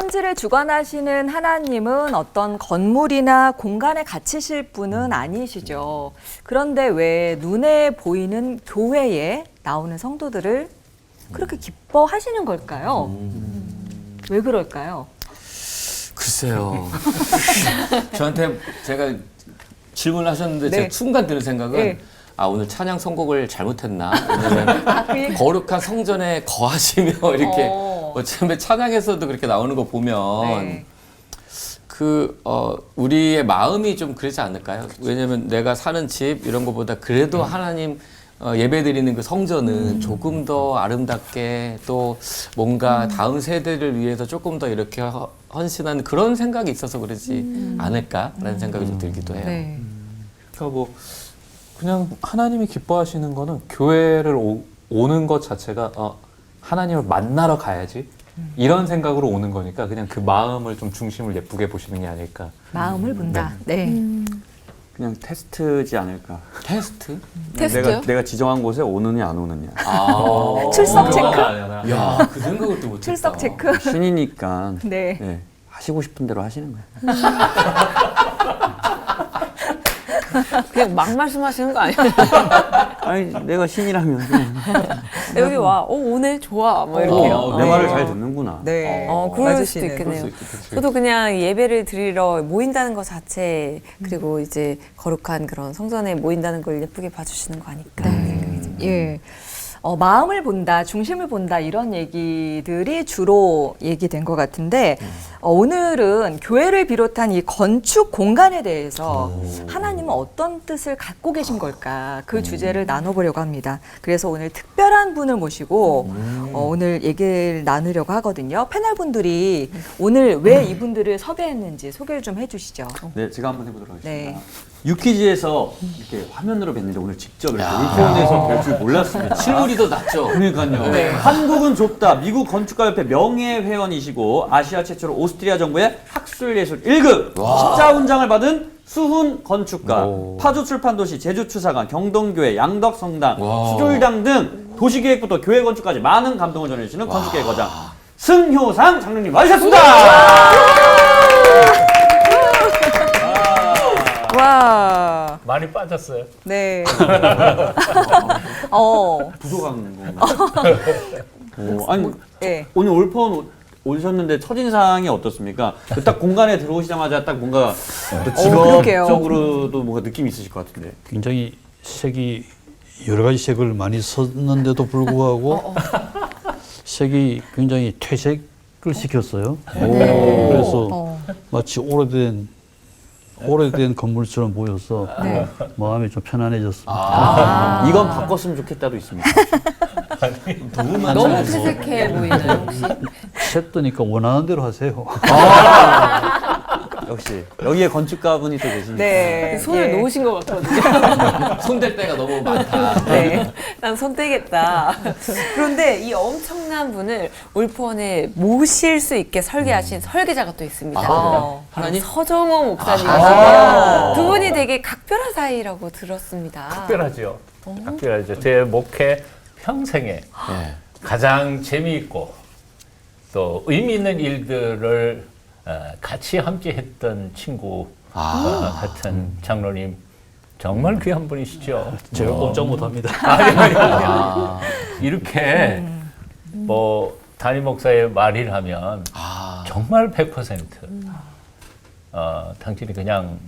천지를 주관하시는 하나님은 어떤 건물이나 공간에 갇히실 분은 아니시죠. 그런데 왜 눈에 보이는 교회에 나오는 성도들을 그렇게 기뻐하시는 걸까요? 왜 그럴까요? 글쎄요. 저한테 제가 질문을 하셨는데 네. 제가 순간 드는 생각은 네. 아 오늘 찬양 선곡을 잘못했나? 왜냐면 거룩한 성전에 거하시며 이렇게 어쩌면 찬양에서도 그렇게 나오는 거 보면 네. 우리의 마음이 좀 그러지 않을까요? 왜냐면 내가 사는 집 이런 거보다 그래도 하나님 예배드리는 그 성전은 조금 더 아름답게 또 뭔가 다음 세대를 위해서 조금 더 이렇게 헌신하는 그런 생각이 있어서 그러지 않을까라는 생각이 좀 들기도 해요. 네. 그러니까 뭐 그냥 하나님이 기뻐하시는 거는 교회를 오는 것 자체가 하나님을 만나러 가야지 이런 생각으로 오는 거니까 그냥 그 마음을 좀 중심을 예쁘게 보시는 게 아닐까. 마음을 본다. 네. 그냥 테스트지 않을까. 테스트? 테스트요? 내가 지정한 곳에 오느냐 안 오느냐. 출석 체크? 야, 그 생각을 또 못했다. 출석 체크? 신이니까 네. 네, 하시고 싶은 대로 하시는 거예요. 그냥 막 말씀하시는 거 아니에요? 아니 내가 신이라면 그냥 여기 와, 오늘 좋아, 뭐 이렇게요. 내 말을 잘 듣는구나. 네. 그럴 수도 맞으시네. 있겠네요. 저도 그냥 예배를 드리러 모인다는 것 자체, 그리고 이제 거룩한 그런 성전에 모인다는 걸 예쁘게 봐주시는 거 아닐까 생각이 듭니다. 예. 마음을 본다, 중심을 본다 이런 얘기들이 주로 얘기된 것 같은데 오늘은 교회를 비롯한 이 건축 공간에 대해서 하나님은 어떤 뜻을 갖고 계신 걸까 그 주제를 나눠보려고 합니다. 그래서 오늘 특별한 분을 모시고 오늘 얘기를 나누려고 하거든요. 패널 분들이 오늘 왜 이분들을 섭외했는지 소개를 좀 해주시죠. 네, 제가 한번 해보도록 하겠습니다. 네. 유퀴즈에서 이렇게 화면으로 뵀는데 오늘 직접 이렇게 울폰에서 뵐 줄 몰랐습니다. 실물이 더 낫죠? 그러니까요. 한국은 좁다. 미국 건축가협회 명예회원이시고 아시아 최초로 오스트리아 정부의 학술예술 1급 십자훈장을 받은 수훈 건축가, 파주 출판도시, 제주추사관, 경동교회, 양덕성당, 수졸당 등 도시계획부터 교회 건축까지 많은 감동을 전해주시는 건축계획 거장 승효상 장로님 와주셨습니다. 와. 많이 빠졌어요. 네. 부족한 건가요? 아니 네. 오늘 올폰 오셨는데 첫인상이 어떻습니까? 딱 공간에 들어오시자마자 딱 뭔가 또 그러게요. 직업적으로도 뭔가 느낌이 있으실 것 같은데. 굉장히 색이 여러 가지 색을 많이 썼는데도 불구하고 색이 굉장히 퇴색을 시켰어요. 그래서 마치 오래된 건물처럼 보여서 마음이 좀 편안해졌습니다. 이건 바꿨으면 좋겠다도 있습니다. 너무 퇴색해 보이나요, 혹시? 셋드니까 원하는 대로 하세요. 역시 여기에 건축가분이 또 계시니까. 네. 손을 예. 놓으신 것 같거든요. 손댈 때가 너무 많다. 네. 난 손 떼겠다. 그런데 이 엄청난 분을 올폰에 모실 수 있게 설계하신 설계자가 또 있습니다. 하나님? 서정호 목사님이신데요. 두 분이 되게 각별한 사이라고 들었습니다. 특별하죠. 특별하죠. 제 목회 평생에 가장 재미있고 또 의미 있는 일들을 같이 함께 했던 친구 같은 장로님 정말 귀한 분이시죠. 제가 꼼짝 못합니다. 아니. 이렇게 뭐 담임 목사의 말을 하면 정말 100% 당신이 그냥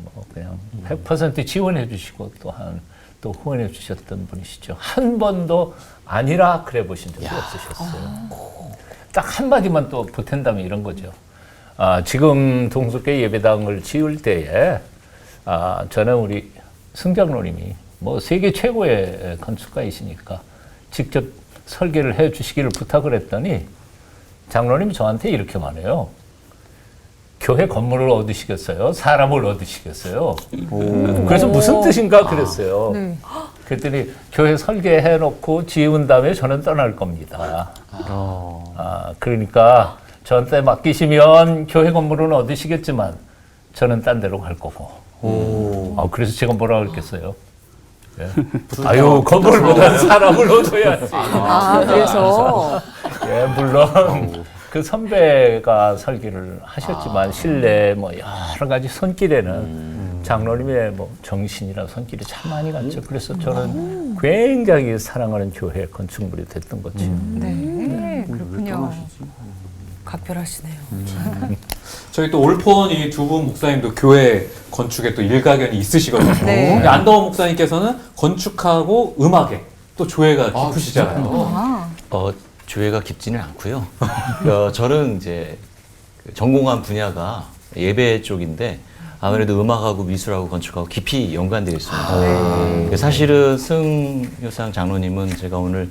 100% 지원해 주시고 또 후원해 주셨던 분이시죠. 한 번도 아니라 그래 보신 적이 없으셨어요. 딱 한마디만 또 보탠다면 이런 거죠. 지금 동숙교 예배당을 지을 때에 저는 우리 승장로님이 뭐 세계 최고의 건축가이시니까 직접 설계를 해 주시기를 부탁을 했더니 장로님이 저한테 이렇게 말해요. 교회 건물을 얻으시겠어요? 사람을 얻으시겠어요? 그래서 무슨 뜻인가 그랬어요. 그랬더니 교회 설계해 놓고 지은 다음에 저는 떠날 겁니다. 그러니까 저한테 맡기시면 교회 건물은 얻으시겠지만 저는 딴 데로 갈 거고. 그래서 제가 뭐라 그랬겠어요? 예. 아유, 건물보다 사람을 얻어야지. 그래서 예, 물론 그 선배가 설계를 하셨지만 실내 뭐 여러 가지 손길에는 장로님의 뭐 정신이나 손길이 참 많이 갔죠. 그래서 저는 굉장히 사랑하는 교회 건축물이 됐던 거죠. 네, 그렇군요. 각별하시네요. 저희 또 올포원이 두 분 목사님도 교회 건축에 또 일가견이 있으시거든요. 네. 근데 안덕원 목사님께서는 건축하고 음악에 또 조예가 깊으시잖아요. 조예가 깊지는 않고요. 저는 이제 그 전공한 분야가 예배 쪽인데 아무래도 음악하고 미술하고 건축하고 깊이 연관되어 있습니다. 사실은 승효상 장로님은 제가 오늘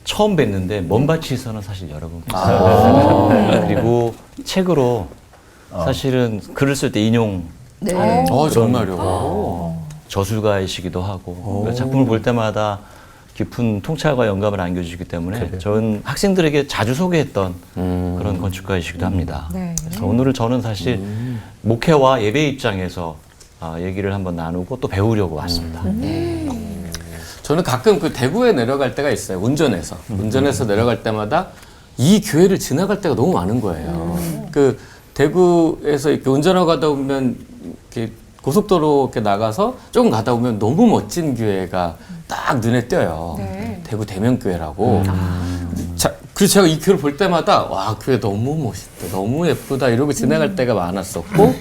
처음 뵀는데 먼바치에서는 사실 여러 번 뵀어요. 그리고 책으로 사실은 글을 쓸 때 인용 정말요. 저술가이시기도 하고 그러니까 작품을 볼 때마다 깊은 통찰과 영감을 안겨주시기 때문에 저는 학생들에게 자주 소개했던 그런 건축가이시기도 합니다. 그래서 오늘은 저는 사실 목회와 예배 입장에서 얘기를 한번 나누고 또 배우려고 왔습니다. 저는 가끔 그 대구에 내려갈 때가 있어요. 운전해서 내려갈 때마다 이 교회를 지나갈 때가 너무 많은 거예요. 그 대구에서 이렇게 운전하고 가다 보면 이렇게 고속도로 이렇게 나가서 조금 가다 보면 너무 멋진 교회가 딱 눈에 띄어요. 대구 대면교회라고. 그래서 제가 이 교회를 볼 때마다 와, 교회 너무 멋있다, 너무 예쁘다 이러고 지나갈 때가 많았었고,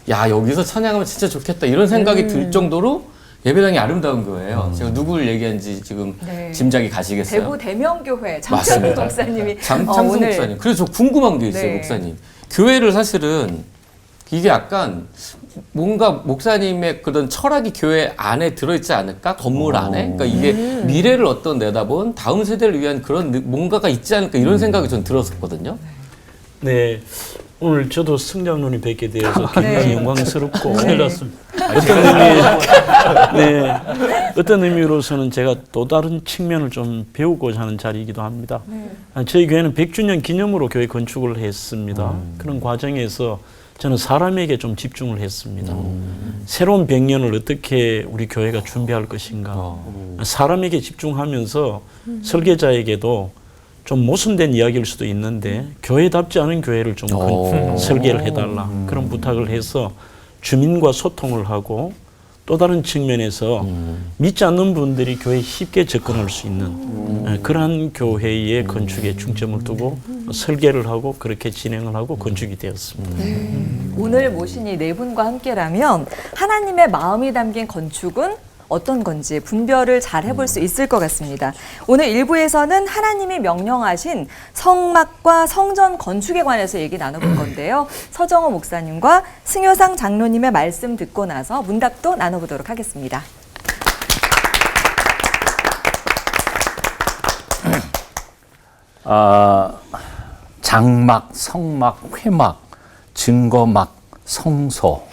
야, 여기서 찬양하면 진짜 좋겠다 이런 생각이 들 정도로 예배당이 아름다운 거예요. 제가 누구를 얘기한지 지금 짐작이 가시겠어요? 대구 대명교회 장창수 목사님이 장창수 오늘 목사님. 그래서 저 궁금한 게 있어요, 목사님. 교회를 사실은 이게 약간 뭔가 목사님의 그런 철학이 교회 안에 들어있지 않을까? 건물 안에? 그러니까 이게 미래를 어떤 내다본 다음 세대를 위한 그런 뭔가가 있지 않을까? 이런 생각이 전 들었었거든요. 네. 오늘 저도 승장로님 뵙게 되어서 굉장히 영광스럽고 큰일 났습니다. 어떤 의미로서는 제가 또 다른 측면을 좀 배우고자 하는 자리이기도 합니다. 저희 교회는 100주년 기념으로 교회 건축을 했습니다. 그런 과정에서 저는 사람에게 좀 집중을 했습니다. 새로운 100년을 어떻게 우리 교회가 준비할 것인가. 사람에게 집중하면서 설계자에게도 좀 모순된 이야기일 수도 있는데 교회답지 않은 교회를 좀 설계를 해달라 그런 부탁을 해서 주민과 소통을 하고 또 다른 측면에서 믿지 않는 분들이 교회에 쉽게 접근할 수 있는 그러한 교회의 건축에 중점을 두고 설계를 하고 그렇게 진행을 하고 건축이 되었습니다. 오늘 모신 이 네 분과 함께라면 하나님의 마음이 담긴 건축은 어떤 건지 분별을 잘 해볼 수 있을 것 같습니다. 오늘 1부에서는 하나님이 명령하신 성막과 성전 건축에 관해서 얘기 나눠볼 건데요. 서정호 목사님과 승효상 장로님의 말씀 듣고 나서 문답도 나눠보도록 하겠습니다. 장막, 성막, 회막, 증거막, 성소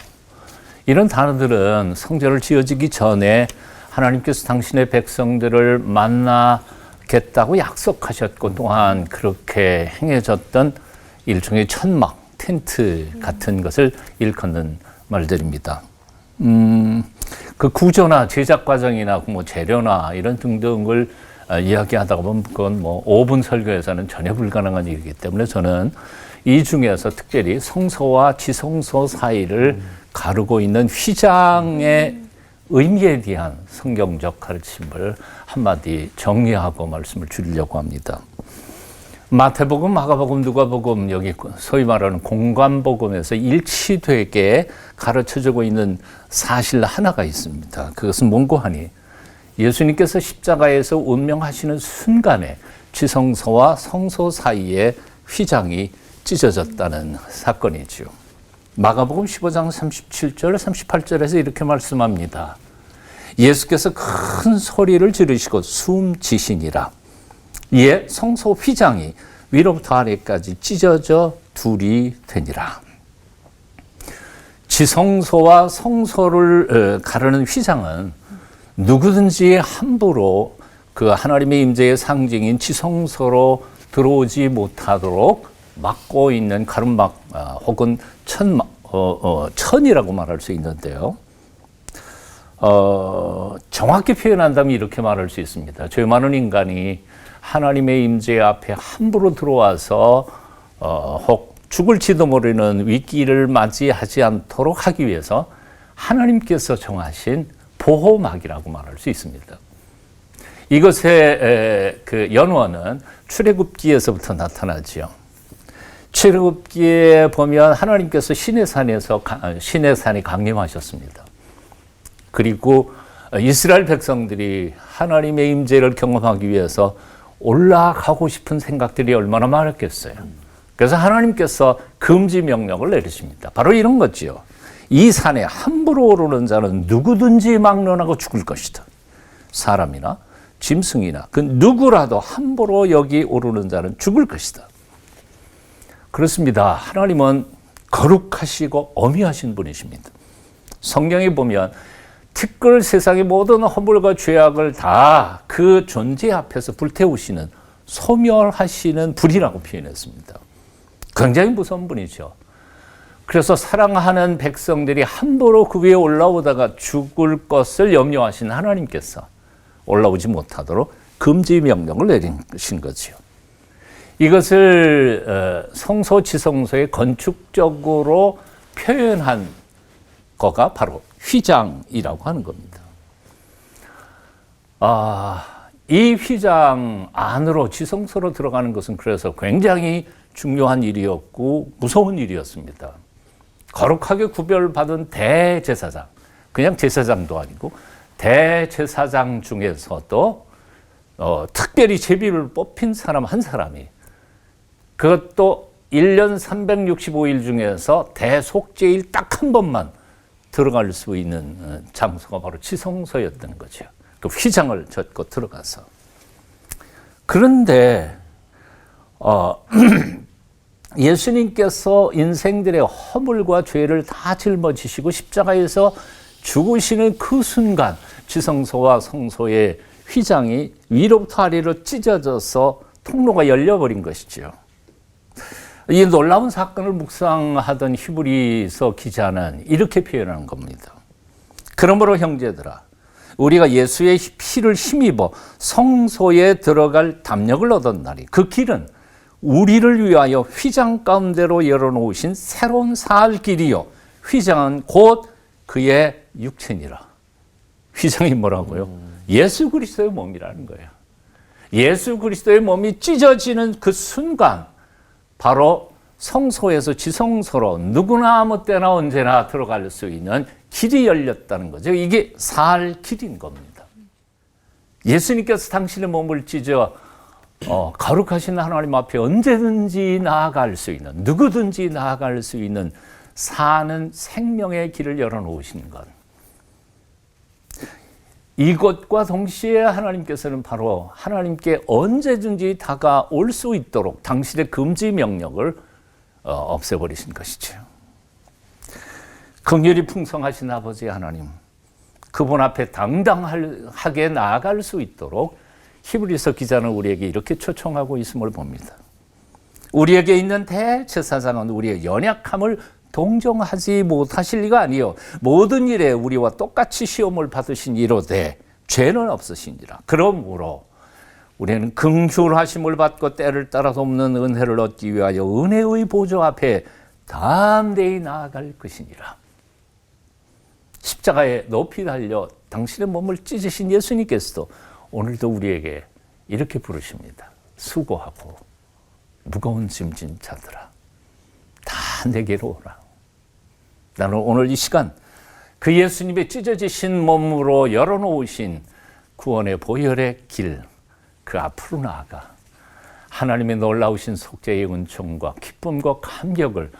이런 단어들은 성전을 지어지기 전에 하나님께서 당신의 백성들을 만나겠다고 약속하셨고 또한 그렇게 행해졌던 일종의 천막, 텐트 같은 것을 일컫는 말들입니다. 그 구조나 제작 과정이나 뭐 재료나 이런 등등을 이야기하다가 보면 그건 뭐 5분 설교에서는 전혀 불가능한 일이기 때문에 저는 이 중에서 특별히 성소와 지성소 사이를 가르고 있는 휘장의 의미에 대한 성경적 가르침을 한마디 정리하고 말씀을 드리려고 합니다. 마태복음, 마가복음, 누가복음 여기 소위 말하는 공관복음에서 일치되게 가르쳐주고 있는 사실 하나가 있습니다. 그것은 뭔고 하니 예수님께서 십자가에서 운명하시는 순간에 지성소와 성소 사이에 휘장이 찢어졌다는 사건이죠. 마가복음 15장 37절, 38절에서 이렇게 말씀합니다. 예수께서 큰 소리를 지르시고 숨지시니라. 이에 성소 휘장이 위로부터 아래까지 찢어져 둘이 되니라. 지성소와 성소를 가르는 휘장은 누구든지 함부로 그 하나님의 임재의 상징인 지성소로 들어오지 못하도록 막고 있는 가름막 혹은 천이라고 말할 수 있는데요. 정확히 표현한다면 이렇게 말할 수 있습니다. 죄 많은 인간이 하나님의 임재 앞에 함부로 들어와서 혹 죽을지도 모르는 위기를 맞이하지 않도록 하기 위해서 하나님께서 정하신 보호막이라고 말할 수 있습니다. 이것의 그 연원은 출애굽기에서부터 나타나지요. 출애굽기에 보면 하나님께서 시내산에 강림하셨습니다. 그리고 이스라엘 백성들이 하나님의 임재를 경험하기 위해서 올라가고 싶은 생각들이 얼마나 많았겠어요. 그래서 하나님께서 금지 명령을 내리십니다. 바로 이런 거지요. 이 산에 함부로 오르는 자는 누구든지 막론하고 죽을 것이다. 사람이나 짐승이나 그 누구라도 함부로 여기 오르는 자는 죽을 것이다. 그렇습니다. 하나님은 거룩하시고 어미하신 분이십니다. 성경에 보면 특별 세상의 모든 허물과 죄악을 다 그 존재 앞에서 불태우시는 소멸하시는 불이라고 표현했습니다. 굉장히 무서운 분이죠. 그래서 사랑하는 백성들이 함부로 그 위에 올라오다가 죽을 것을 염려하신 하나님께서 올라오지 못하도록 금지 명령을 내리신 거지요. 이것을 성소지성소의 건축적으로 표현한 거가 바로 휘장이라고 하는 겁니다. 이 휘장 안으로 지성소로 들어가는 것은 그래서 굉장히 중요한 일이었고 무서운 일이었습니다. 거룩하게 구별받은 대제사장, 그냥 제사장도 아니고 대제사장 중에서도 특별히 제비를 뽑힌 사람 한 사람이, 그것도 1년 365일 중에서 대속죄일 딱 한 번만 들어갈 수 있는 장소가 바로 지성소였던 거죠. 그 휘장을 젓고 들어가서. 그런데 예수님께서 인생들의 허물과 죄를 다 짊어지시고 십자가에서 죽으시는 그 순간 지성소와 성소의 휘장이 위로부터 아래로 찢어져서 통로가 열려버린 것이죠. 이 놀라운 사건을 묵상하던 히브리서 기자는 이렇게 표현하는 겁니다. 그러므로 형제들아, 우리가 예수의 피를 힘입어 성소에 들어갈 담력을 얻은 날이, 그 길은 우리를 위하여 휘장 가운데로 열어놓으신 새로운 살 길이요, 휘장은 곧 그의 육체니라. 휘장이 뭐라고요? 예수 그리스도의 몸이라는 거예요. 예수 그리스도의 몸이 찢어지는 그 순간 바로 성소에서 지성소로 누구나 아무 때나 언제나 들어갈 수 있는 길이 열렸다는 거죠. 이게 살 길인 겁니다. 예수님께서 당신의 몸을 찢어 거룩하신 하나님 앞에 언제든지 나아갈 수 있는, 누구든지 나아갈 수 있는 사는 생명의 길을 열어놓으신 것. 이것과 동시에 하나님께서는 바로 하나님께 언제든지 다가올 수 있도록 당신의 금지 명령을 없애버리신 것이죠. 긍휼이 풍성하신 아버지 하나님, 그분 앞에 당당하게 나아갈 수 있도록 히브리서 기자는 우리에게 이렇게 초청하고 있음을 봅니다. 우리에게 있는 대제사장은 우리의 연약함을 동정하지 못하실 리가 아니요 모든 일에 우리와 똑같이 시험을 받으신 이로되 죄는 없으시니라. 그러므로 우리는 긍휼하심을 받고 때를 따라 돕는 은혜를 얻기 위하여 은혜의 보좌 앞에 담대히 나아갈 것이니라. 십자가에 높이 달려 당신의 몸을 찢으신 예수님께서도 오늘도 우리에게 이렇게 부르십니다. 수고하고 무거운 짐진 자들아, 다 내게로 오라. 나는 오늘 이 시간 그 예수님의 찢어지신 몸으로 열어놓으신 구원의 보혈의 길, 그 앞으로 나아가 하나님의 놀라우신 속죄의 은총과 기쁨과 감격을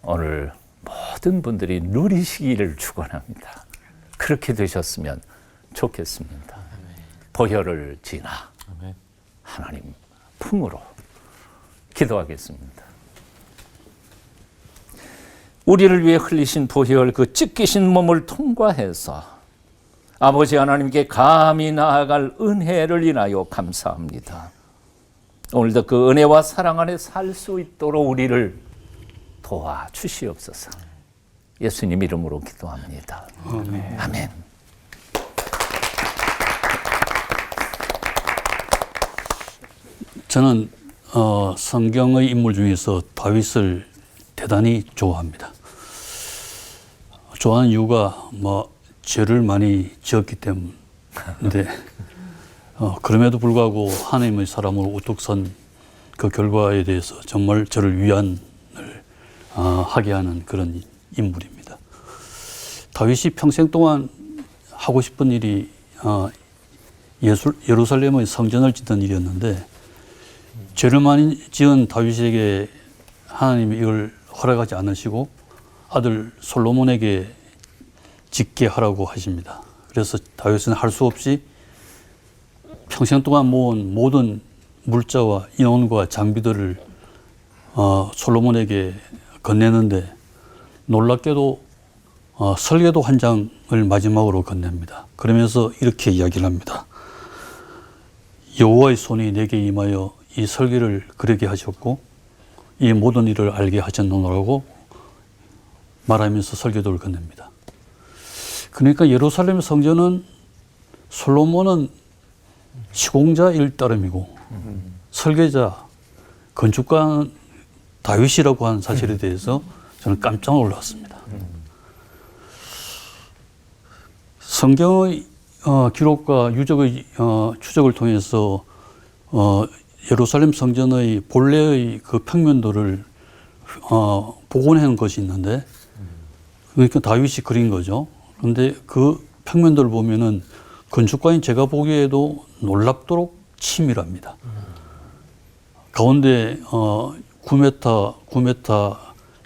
오늘 모든 분들이 누리시기를 축원합니다. 그렇게 되셨으면 좋겠습니다. 보혈을 지나 하나님 품으로 기도하겠습니다. 우리를 위해 흘리신 보혈, 그 찢기신 몸을 통과해서 아버지 하나님께 감히 나아갈 은혜를 인하여 감사합니다. 오늘도 그 은혜와 사랑 안에 살 수 있도록 우리를 도와주시옵소서. 예수님 이름으로 기도합니다. 아멘. 아멘. 저는 성경의 인물 중에서 다윗을 대단히 좋아합니다. 좋아하는 이유가 뭐 죄를 많이 지었기 때문인데 그럼에도 불구하고 하나님의 사람으로 우뚝 선 그 결과에 대해서 정말 저를 위안을 하게 하는 그런 인물입니다. 다윗이 평생 동안 하고 싶은 일이 예루살렘의 성전을 짓는 일이었는데 죄를 많이 지은 다윗에게 하나님이 이걸 허락하지 않으시고 아들 솔로몬에게 짓게 하라고 하십니다. 그래서 다윗은 할 수 없이 평생 동안 모은 모든 물자와 인원과 장비들을 솔로몬에게 건네는데 놀랍게도 설계도 한 장을 마지막으로 건넵니다. 그러면서 이렇게 이야기를 합니다. 여호와의 손이 내게 임하여 이 설계를 그리게 하셨고 이 모든 일을 알게 하셨노라고 말하면서 설계도를 건넵니다. 그러니까 예루살렘 성전은 솔로몬은 시공자일 따름이고 설계자, 건축가는 다윗이라고 하는 사실에 대해서 저는 깜짝 놀랐습니다. 성경의 기록과 유적의 추적을 통해서 예루살렘 성전의 본래의 그 평면도를 복원한 것이 있는데 그러니까 다윗이 그린 거죠. 그런데 그 평면도를 보면은 건축가인 제가 보기에도 놀랍도록 치밀합니다. 가운데 9m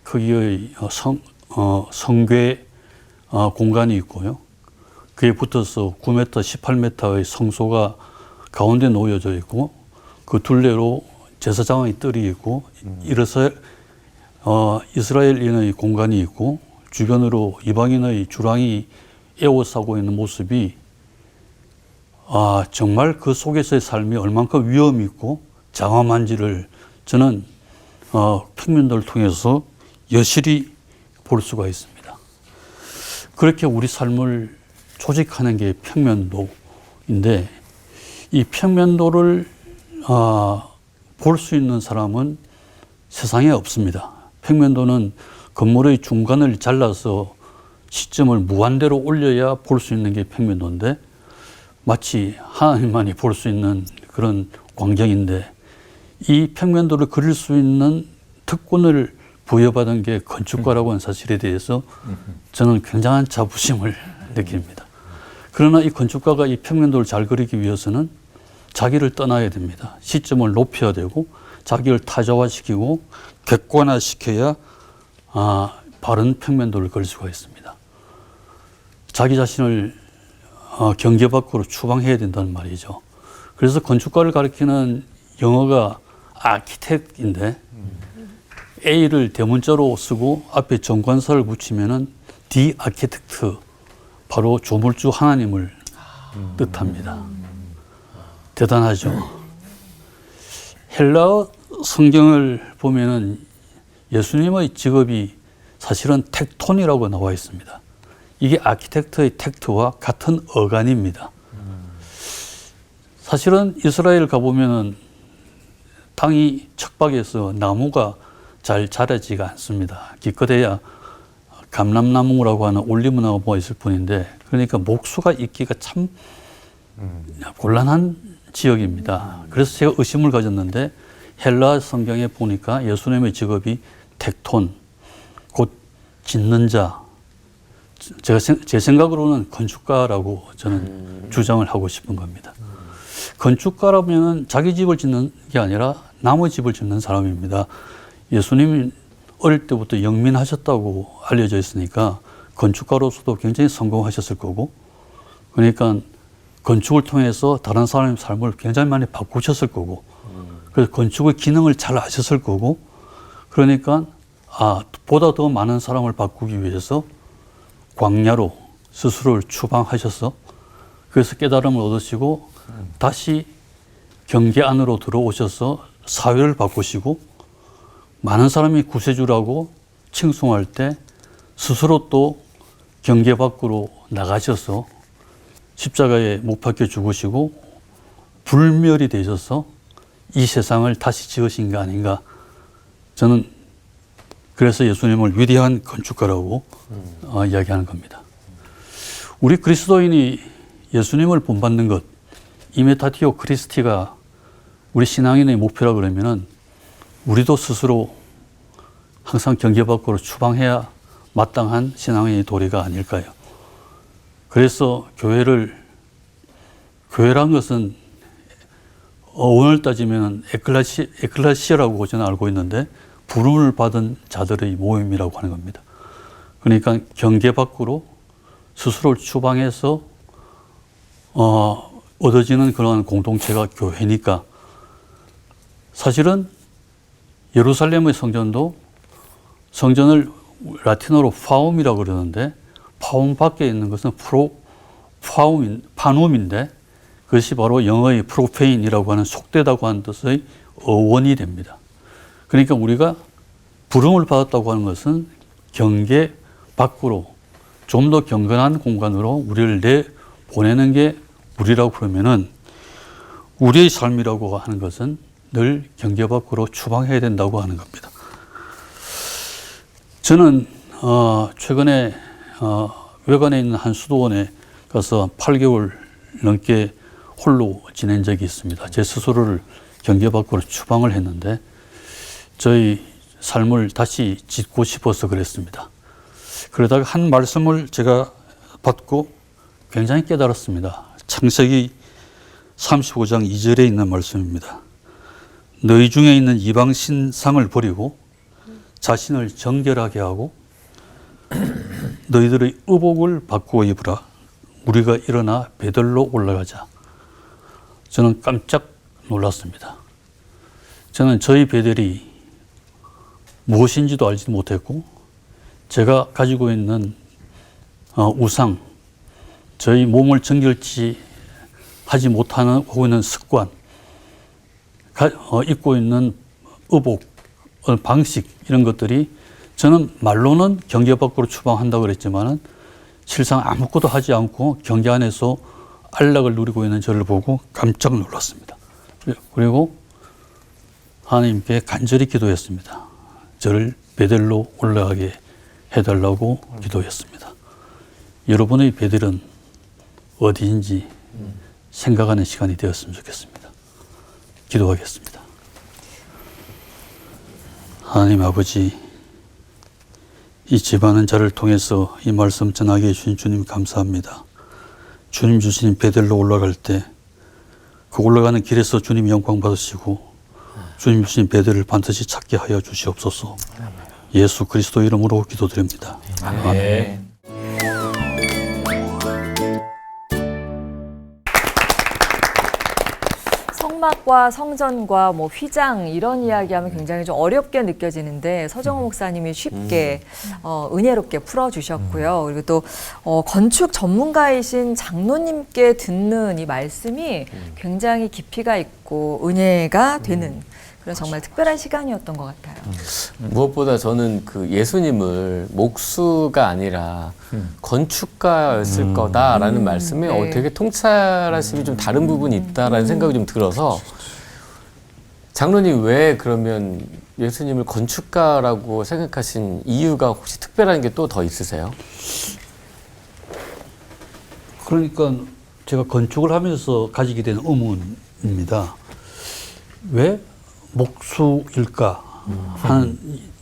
크기의 성궤 공간이 있고요. 그에 붙어서 9m, 18m의 성소가 가운데 놓여져 있고 그 둘레로 제사장의 뜰이 있고 이스라엘인의 공간이 있고 주변으로 이방인의 주랑이 에워싸고 있는 모습이 정말 그 속에서의 삶이 얼만큼 위험이 있고 장엄한지를 저는 평면도를 통해서 여실히 볼 수가 있습니다. 그렇게 우리 삶을 조직하는 게 평면도인데 이 평면도를 볼 수 있는 사람은 세상에 없습니다. 평면도는 건물의 중간을 잘라서 시점을 무한대로 올려야 볼 수 있는 게 평면도인데 마치 하나님만이 볼 수 있는 그런 광경인데 이 평면도를 그릴 수 있는 특권을 부여받은 게 건축가라고 하는 사실에 대해서 저는 굉장한 자부심을 느낍니다. 그러나 이 건축가가 이 평면도를 잘 그리기 위해서는 자기를 떠나야 됩니다. 시점을 높여야 되고 자기를 타자화시키고 객관화시켜야 바른 평면도를 그릴 수가 있습니다. 자기 자신을 경계 밖으로 추방해야 된다는 말이죠. 그래서 건축가를 가리키는 영어가 아키텍트인데 A를 대문자로 쓰고 앞에 정관사를 붙이면은 디 아키텍트, 바로 조물주 하나님을 뜻합니다. 대단하죠. 헬라어 성경을 보면은 예수님의 직업이 사실은 텍톤이라고 나와 있습니다. 이게 아키텍트의 텍트와 같은 어간입니다. 사실은 이스라엘 가보면은 땅이 척박해서 나무가 잘 자라지가 않습니다. 기껏해야 감람나무라고 하는 올리브나무가 있을 뿐인데 그러니까 목수가 있기가 참 곤란한 지역입니다. 그래서 제가 의심을 가졌는데 헬라 성경에 보니까 예수님의 직업이 텍톤, 곧 짓는 자, 제 생각으로는 건축가라고 저는 주장을 하고 싶은 겁니다. 건축가라면 자기 집을 짓는 게 아니라 남의 집을 짓는 사람입니다. 예수님이 어릴 때부터 영민하셨다고 알려져 있으니까 건축가로서도 굉장히 성공하셨을 거고, 그러니까 건축을 통해서 다른 사람의 삶을 굉장히 많이 바꾸셨을 거고, 그래서 건축의 기능을 잘 아셨을 거고, 그러니까 보다 더 많은 사람을 바꾸기 위해서 광야로 스스로를 추방하셔서 그래서 깨달음을 얻으시고 다시 경계 안으로 들어오셔서 사회를 바꾸시고 많은 사람이 구세주라고 칭송할 때 스스로 또 경계 밖으로 나가셔서 십자가에 못 박혀 죽으시고 불멸이 되셔서 이 세상을 다시 지으신 게 아닌가. 저는 그래서 예수님을 위대한 건축가라고 이야기하는 겁니다. 우리 그리스도인이 예수님을 본받는 것, 이메타티오 크리스티가 우리 신앙인의 목표라 그러면은 우리도 스스로 항상 경계 밖으로 추방해야 마땅한 신앙의 도리가 아닐까요? 그래서 교회란 것은 오늘 따지면 에클레시아라고 저는 알고 있는데 부름을 받은 자들의 모임이라고 하는 겁니다. 그러니까 경계 밖으로 스스로를 추방해서 얻어지는 그런 공동체가 교회니까 사실은 예루살렘의 성전도 성전을 라틴어로 파움이라고 그러는데 파움 밖에 있는 것은 파눔인데 그것이 바로 영어의 프로페인이라고 하는 속되다고 하는 뜻의 어원이 됩니다. 그러니까 우리가 부름을 받았다고 하는 것은 경계 밖으로 좀 더 경건한 공간으로 우리를 내보내는 게 우리라고 그러면은 우리의 삶이라고 하는 것은 늘 경계 밖으로 추방해야 된다고 하는 겁니다. 저는 최근에 외관에 있는 한 수도원에 가서 8개월 넘게 홀로 지낸 적이 있습니다. 제 스스로를 경계 밖으로 추방을 했는데 저희 삶을 다시 짓고 싶어서 그랬습니다. 그러다가 한 말씀을 제가 받고 굉장히 깨달았습니다. 창세기 35장 2절에 있는 말씀입니다. 너희 중에 있는 이방 신상을 버리고 자신을 정결하게 하고 너희들의 의복을 바꾸어 입으라. 우리가 일어나 베들로 올라가자. 저는 깜짝 놀랐습니다. 저는 저희 베델이 무엇인지도 알지 못했고 제가 가지고 있는 우상, 저희 몸을 정결치 하지 못하는 하고 있는 습관, 입고 있는 의복, 방식 이런 것들이 저는 말로는 경계 밖으로 추방한다고 그랬지만은 실상 아무것도 하지 않고 경계 안에서 안락을 누리고 있는 저를 보고 깜짝 놀랐습니다. 그리고 하나님께 간절히 기도했습니다. 저를 베델로 올라가게 해달라고 기도했습니다. 여러분의 베델은 어디인지 생각하는 시간이 되었으면 좋겠습니다. 기도하겠습니다. 하나님 아버지, 이 집안은 자를 통해서 이 말씀 전하게 해주신 주님 감사합니다. 주님 주신 베델로 올라갈 때 그 올라가는 길에서 주님 영광 받으시고 주님 주신 베델을 반드시 찾게 하여 주시옵소서. 예수 그리스도 이름으로 기도드립니다. 아멘. 성막과 성전과 뭐 휘장 이런 이야기하면 굉장히 좀 어렵게 느껴지는데 서정호 목사님이 쉽게 은혜롭게 풀어주셨고요. 그리고 또 건축 전문가이신 장로님께 듣는 이 말씀이 굉장히 깊이가 있고 은혜가 되는 그런 정말 특별한 시간이었던 것 같아요. 무엇보다 저는 그 예수님을 목수가 아니라 건축가였을 거다라는 말씀에 네. 되게 통찰하심이 좀 다른 부분이 있다라는 생각이 좀 들어서 장로님 왜 그러면 예수님을 건축가라고 생각하신 이유가 혹시 특별한 게 또 더 있으세요? 그러니까 제가 건축을 하면서 가지게 된 의문입니다. 왜 목수일까 하는,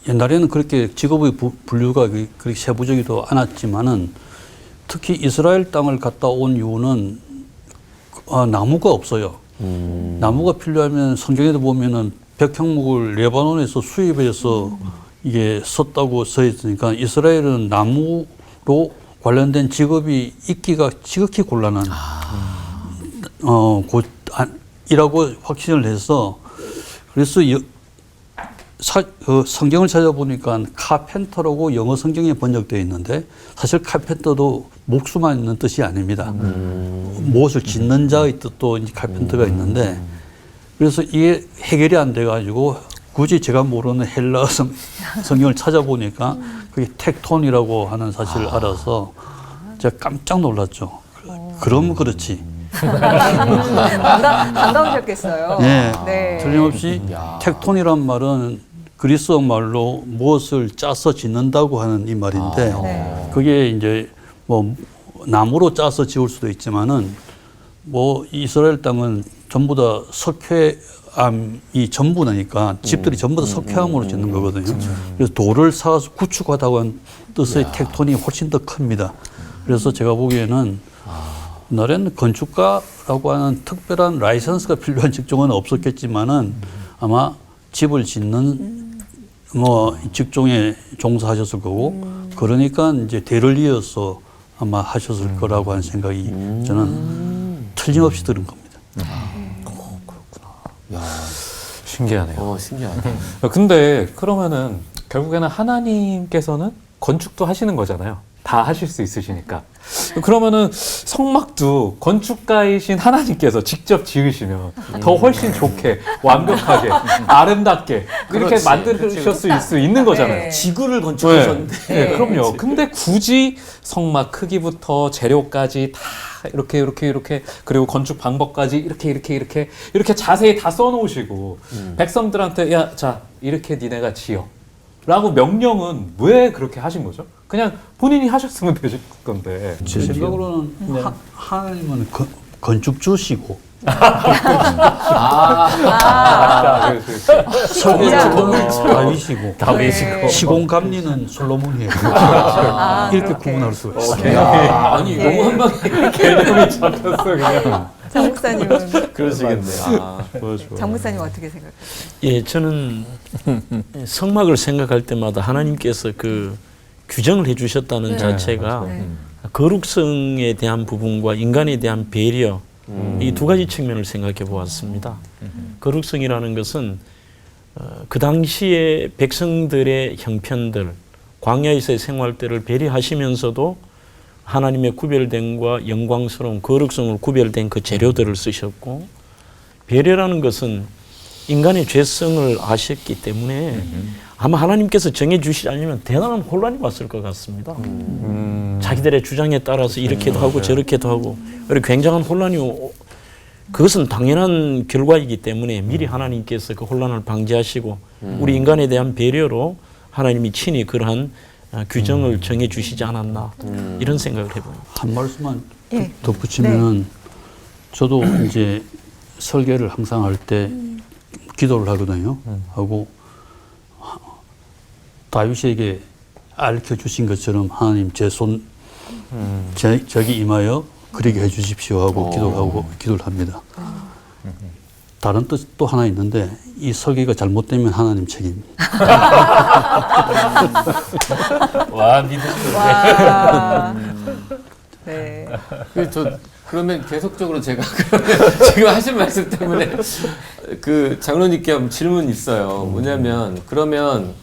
옛날에는 그렇게 직업의 분류가 그렇게 세부적이도 않았지만은 특히 이스라엘 땅을 갔다 온 이유는 나무가 없어요. 나무가 필요하면 성경에도 보면은 백향목을 레바논에서 수입해서 이게 썼다고 써 있으니까 이스라엘은 나무로 관련된 직업이 있기가 지극히 곤란한 이라고 확신을 해서 그래서 성경을 찾아보니까 카펜터라고 영어 성경에 번역되어 있는데 사실 카펜터도 목수만 있는 뜻이 아닙니다. 무엇을 짓는 자의 뜻도 카펜터가 있는데 그래서 이게 해결이 안 돼가지고 굳이 제가 모르는 헬라 성경을 찾아보니까 그게 텍톤이라고 하는 사실을 알아서 제가 깜짝 놀랐죠. 그럼 그렇지. 반가우셨겠어요. 네. 네. 틀림없이 텍톤이란 말은 그리스어 말로 무엇을 짜서 짓는다고 하는 이 말인데 네. 그게 이제 뭐 나무로 짜서 지을 수도 있지만은 뭐 이스라엘 땅은 전부 다 석회암이 전부니까 집들이 전부 다 석회암으로 짓는 거거든요. 그래서 돌을 쌓아서 구축하다고 하는 뜻의 텍톤이 훨씬 더 큽니다. 그래서 제가 보기에는 옛날에는 건축가라고 하는 특별한 라이선스가 필요한 직종은 없었겠지만은 아마 집을 짓는 뭐 직종에 종사하셨을 거고 그러니까 이제 대를 이어서 아마 하셨을 거라고 하는 생각이 저는 틀림없이 들은 겁니다. 신기하네요. 신기하다. 근데 그러면은 결국에는 하나님께서는 건축도 하시는 거잖아요. 다 하실 수 있으시니까. 그러면은 성막도 건축가이신 하나님께서 직접 지으시면 더 훨씬 좋게, 완벽하게, 아름답게 그렇게 그렇지. 만드실 수 있는 거잖아요. 네. 지구를 건축하셨는데. 네, 그럼요. 근데 굳이 성막 크기부터 재료까지 다 이렇게 그리고 건축 방법까지 이렇게 자세히 다 써놓으시고 백성들한테 야, 자 이렇게 니네가 지어. 라고 명령은 왜 그렇게 하신 거죠? 그냥 본인이 하셨으면 되실 건데. 제 생각으로는 하나님은 건축주시고 설계자는 다윗이고 다윗이고. 시공감리는 솔로몬이에요. 이렇게 구분할 수가 있어요. 아니 너무 한 방에 개념이 잡혔어 그냥. 장 목사님은 그러시겠네요. 장 목사님 어떻게 생각하세요? 예, 저는 성막을 생각할 때마다 하나님께서 그 규정을 해주셨다는 자체가 거룩성에 대한 부분과 인간에 대한 배려 이 두 가지 측면을 생각해 보았습니다. 거룩성이라는 것은 그 당시에 백성들의 형편들, 광야에서의 생활 때를 배려하시면서도 하나님의 구별됨과 영광스러운 거룩성을 구별된 그 재료들을 쓰셨고 배려라는 것은 인간의 죄성을 아셨기 때문에 아마 하나님께서 정해주시지 않으면 대단한 혼란이 왔을 것 같습니다. 자기들의 주장에 따라서 이렇게도 하고 저렇게도 하고 그리고 굉장한 혼란이 그것은 당연한 결과이기 때문에 미리 하나님께서 그 혼란을 방지하시고 우리 인간에 대한 배려로 하나님이 친히 그러한 규정을 정해 주시지 않았나 이런 생각을 해봅니다. 한 말씀만 예. 덧붙이면은 저도 이제 설계를 항상 할 때 기도를 하거든요. 하고 다윗에게 알려 주신 것처럼 하나님 제 손 저기 임하여 그리게 해 주십시오 하고 기도를 합니다. 다른 뜻 또 하나 있는데 이 설계가 잘못되면 하나님 책임입니다. 와 믿으시네. 와. 네. 그러면 계속적으로 제가 지금 하신 말씀 때문에 그 장로님께 한번 질문이 있어요. 뭐냐면 그러면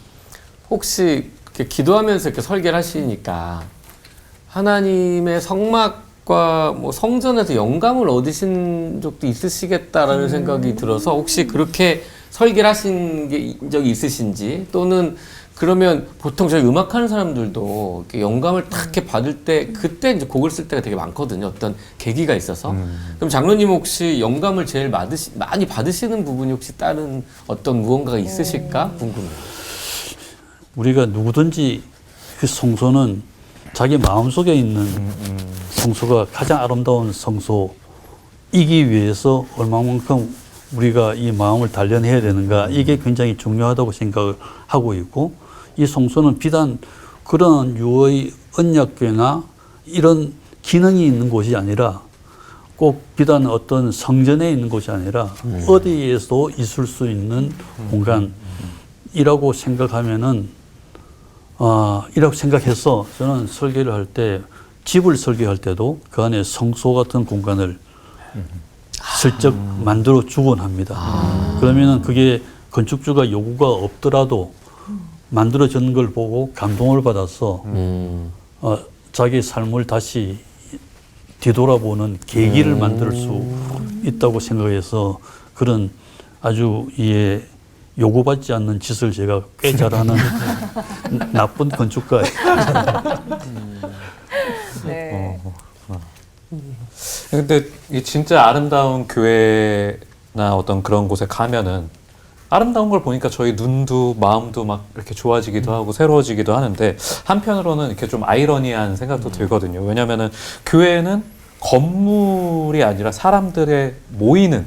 혹시 이렇게 기도하면서 이렇게 설계를 하시니까 하나님의 성막과 뭐 성전에서 영감을 얻으신 적도 있으시겠다라는 생각이 들어서 혹시 그렇게 설계를 하신 적이 있으신지 또는 그러면 보통 저희 음악하는 사람들도 이렇게 영감을 딱 이렇게 받을 때 그때 이제 곡을 쓸 때가 되게 많거든요. 어떤 계기가 있어서. 그럼 장로님 혹시 영감을 제일 많이 받으시는 부분이 혹시 다른 어떤 무언가가 있으실까 궁금해요. 우리가 누구든지 그 성소는 자기 마음속에 있는 성소가 가장 아름다운 성소이기 위해서 얼마만큼 우리가 이 마음을 단련해야 되는가 이게 굉장히 중요하다고 생각을 하고 있고 이 성소는 비단 그런 유의 언약궤나 이런 기능이 있는 곳이 아니라 꼭 비단 어떤 성전에 있는 곳이 아니라 어디에서도 있을 수 있는 공간이라고 생각하면은 이라고 생각해서 저는 설계를 할 때 집을 설계할 때도 그 안에 성소 같은 공간을 슬쩍 만들어 주곤 합니다. 그러면은 그게 건축주가 요구가 없더라도 만들어진 걸 보고 감동을 받아서 자기 삶을 다시 뒤돌아보는 계기를 만들 수 있다고 생각해서 그런 아주 요구받지 않는 짓을 제가 꽤 잘하는 나쁜 건축가예요. 네. 근데 이 진짜 아름다운 교회나 어떤 그런 곳에 가면은 아름다운 걸 보니까 저희 눈도 마음도 막 이렇게 좋아지기도 하고 새로워지기도 하는데 한편으로는 이렇게 좀 아이러니한 생각도 들거든요. 왜냐면은 교회는 건물이 아니라 사람들의 모이는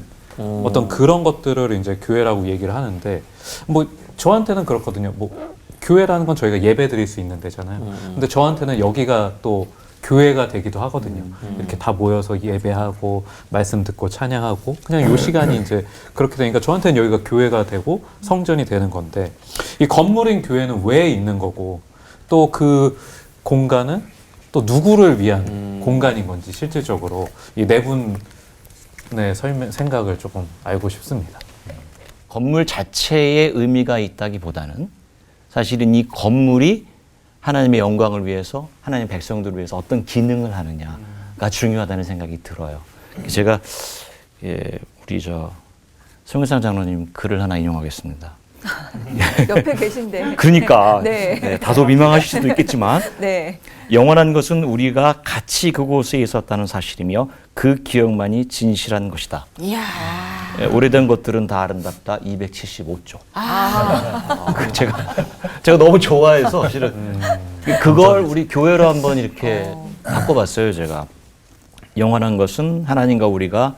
어떤 그런 것들을 이제 교회라고 얘기를 하는데 뭐 저한테는 그렇거든요. 뭐 교회라는 건 저희가 예배 드릴 수 있는 데잖아요. 근데 저한테는 여기가 또 교회가 되기도 하거든요. 이렇게 다 모여서 예배하고 말씀 듣고 찬양하고 그냥 요 시간이 이제 그렇게 되니까 저한테는 여기가 교회가 되고 성전이 되는 건데 이 건물인 교회는 왜 있는 거고 또 그 공간은 또 누구를 위한 공간인 건지 실질적으로 이 네 분의 생각을 조금 알고 싶습니다. 건물 자체에 의미가 있다기보다는 사실은 이 건물이 하나님의 영광을 위해서 하나님의 백성들을 위해서 어떤 기능을 하느냐가 중요하다는 생각이 들어요. 제가 우리 송일상 장로님 글을 하나 인용하겠습니다. 옆에 계신데. 그러니까 네. 네, 다소 민망하실 수도 있겠지만 네. 영원한 것은 우리가 같이 그곳에 있었다는 사실이며 그 기억만이 진실한 것이다. 이야. 오래된 것들은 다 아름답다. 275조. 제가 너무 좋아해서 실은 그걸 우리 교회로 한번 이렇게 바꿔봤어요. 제가 영원한 것은 하나님과 우리가